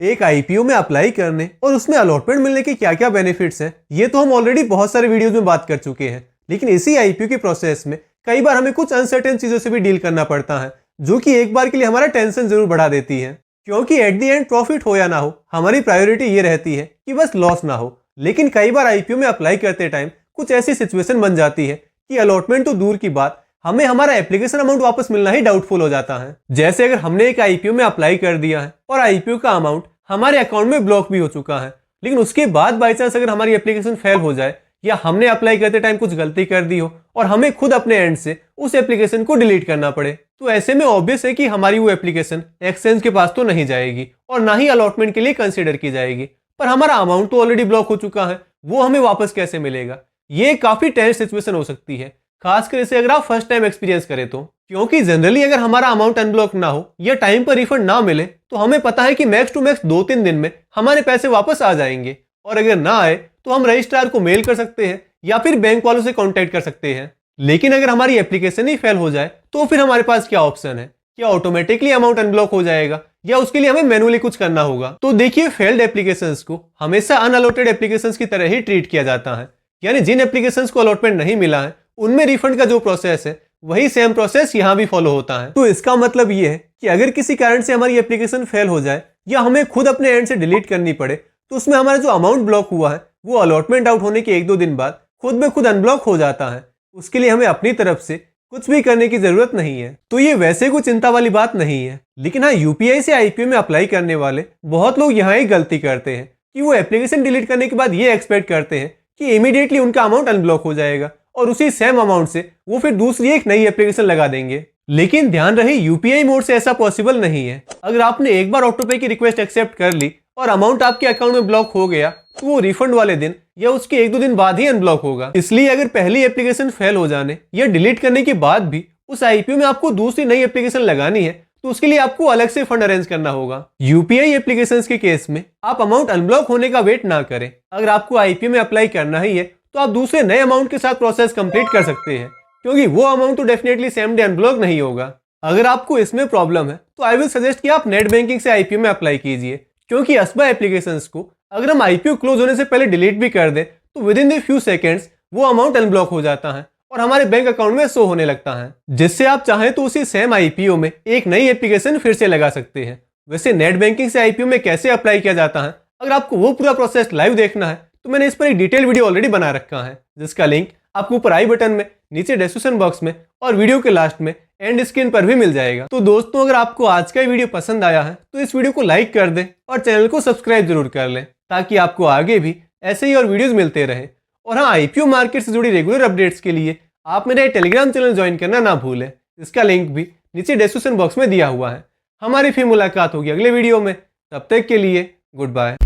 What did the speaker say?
एक आईपीओ में अप्लाई करने और उसमें अलॉटमेंट मिलने के क्या क्या बेनिफिट्स हैं, ये तो हम ऑलरेडी बहुत सारे वीडियोस में बात कर चुके हैं। लेकिन इसी आईपीओ के प्रोसेस में कई बार हमें कुछ अनसर्टेन चीजों से भी डील करना पड़ता है, जो कि एक बार के लिए हमारा टेंशन जरूर बढ़ा देती है। क्योंकि एट द एंड प्रॉफिट हो या ना हो, हमारी प्रायोरिटी ये रहती है कि बस लॉस ना हो। लेकिन कई बार आईपीओ में अप्लाई करते टाइम कुछ ऐसी सिचुएशन बन जाती है कि अलॉटमेंट तो दूर की बात, हमें हमारा एप्लीकेशन अमाउंट वापस मिलना ही डाउटफुल हो जाता है। जैसे अगर हमने एक आईपीओ में अप्लाई कर दिया है और आईपीओ का अमाउंट हमारे अकाउंट में ब्लॉक भी हो चुका है, लेकिन उसके बाद बाई चांस अगर हमारी एप्लीकेशन फेल हो जाए या हमने अप्लाई करते टाइम कुछ गलती कर दी हो और हमें खुद अपने एंड से उस एप्लीकेशन को डिलीट करना पड़े, तो ऐसे में ऑब्वियस है कि हमारी वो एप्लीकेशन एक्सचेंज के पास तो नहीं जाएगी और ना ही अलॉटमेंट के लिए कंसीडर की जाएगी। पर हमारा अमाउंट तो ऑलरेडी ब्लॉक हो चुका है, वो हमें वापस कैसे मिलेगा? ये काफी टेंस सिचुएशन हो सकती है, खासकर इसे अगर आप फर्स्ट टाइम एक्सपीरियंस करें तो। क्योंकि जनरली अगर हमारा अमाउंट अनब्लॉक ना हो या टाइम पर रिफंड ना मिले तो हमें पता है कि मैक्स टू मैक्स 2-3 दिन में हमारे पैसे वापस आ जाएंगे, और अगर ना आए तो हम रजिस्ट्रार को मेल कर सकते हैं या फिर बैंक वालों से कांटेक्ट कर सकते हैं। लेकिन अगर हमारी एप्लीकेशन ही फेल हो जाए तो फिर हमारे पास क्या ऑप्शन है? क्या ऑटोमेटिकली अमाउंट अनब्लॉक हो जाएगा या उसके लिए हमें मैनुअली कुछ करना होगा? तो देखिए, फेल्ड एप्लीकेशंस को हमेशा अनअलॉटेड एप्लीकेशंस की तरह ही ट्रीट किया जाता है। यानी जिन एप्लीकेशंस को अलॉटमेंट नहीं मिला है उनमें रिफंड का जो प्रोसेस है वही सेम प्रोसेस यहाँ भी फॉलो होता है। तो इसका मतलब ये है कि अगर किसी कारण से हमारी एप्लीकेशन फेल हो जाए या हमें खुद अपने एंड से डिलीट करनी पड़े, तो उसमें हमारा जो अमाउंट ब्लॉक हुआ है वो अलॉटमेंट आउट होने के 1-2 दिन बाद खुद में खुद अनब्लॉक हो जाता है। उसके लिए हमें अपनी तरफ से कुछ भी करने की जरूरत नहीं है। तो ये वैसे कोई चिंता वाली बात नहीं है। लेकिन हाँ, यूपीआई से आईपीओ में अप्लाई करने वाले बहुत लोग यहाँ एक गलती करते हैं कि वो एप्लीकेशन डिलीट करने के बाद ये एक्सपेक्ट करते हैं कि इमीडिएटली उनका अमाउंट अनब्लॉक हो जाएगा और उसी सेम अमाउंट से वो फिर दूसरी एक नई एप्लीकेशन लगा देंगे। लेकिन ध्यान रहे, यूपीआई मोड से ऐसा पॉसिबल नहीं है। अगर आपने एक बार ऑटोपे की रिक्वेस्ट एक्सेप्ट कर ली और अमाउंट आपके अकाउंट में ब्लॉक हो गया तो वो रिफंड वाले दिन या उसके 1-2 दिन बाद ही अनब्लॉक होगा। इसलिए अगर पहली एप्लीकेशन फेल हो जाने या डिलीट करने के बाद भी उस आईपीओ में आपको दूसरी नई एप्लीकेशन लगानी है तो उसके लिए आपको अलग से फंड अरेंज करना होगा। यूपीआई एप्लीकेशंस के केस में आप अमाउंट अनब्लॉक होने का वेट ना करें। अगर आपको आईपीओ में अप्लाई करना ही है तो आप दूसरे नए अमाउंट के साथ प्रोसेस कंप्लीट कर सकते हैं, क्योंकि वो अमाउंट तो डेफिनेटली सेम डे अनब्लॉक नहीं होगा। अगर आपको इसमें प्रॉब्लम है तो आई विल सजेस्ट कि आप नेट बैंकिंग से आईपीओ में अप्लाई कीजिए, क्योंकि असबा एप्लीकेशंस को अगर हम आईपीओ क्लोज होने से पहले डिलीट भी कर दें तो with in the few seconds वो अमाउंट अनब्लॉक हो जाता है और हमारे बैंक अकाउंट में शो होने लगता है, जिससे आप चाहें तो उसी सेम आईपीओ में एक नई एप्लीकेशन फिर से लगा सकते हैं। वैसे नेट बैंकिंग से आईपीओ में कैसे अप्लाई किया जाता है, अगर आपको वो पूरा प्रोसेस लाइव देखना है तो मैंने इस पर एक डिटेल वीडियो ऑलरेडी बना रखा है, जिसका लिंक आपको ऊपर आई बटन में, नीचे डिस्क्रिप्शन बॉक्स में और वीडियो के लास्ट में एंड स्क्रीन पर भी मिल जाएगा। तो दोस्तों, अगर आपको आज का वीडियो पसंद आया है तो इस वीडियो को लाइक कर दें और चैनल को सब्सक्राइब जरूर कर लें, ताकि आपको आगे भी ऐसे ही और वीडियोस मिलते रहे। और हाँ, आईपीओ मार्केट से जुड़ी रेगुलर अपडेट्स के लिए आप मेरे टेलीग्राम चैनल ज्वाइन करना ना भूलें। इसका लिंक भी नीचे डिस्क्रिप्शन बॉक्स में दिया हुआ है। हमारी फिर मुलाकात होगी अगले वीडियो में। तब तक के लिए गुड बाय।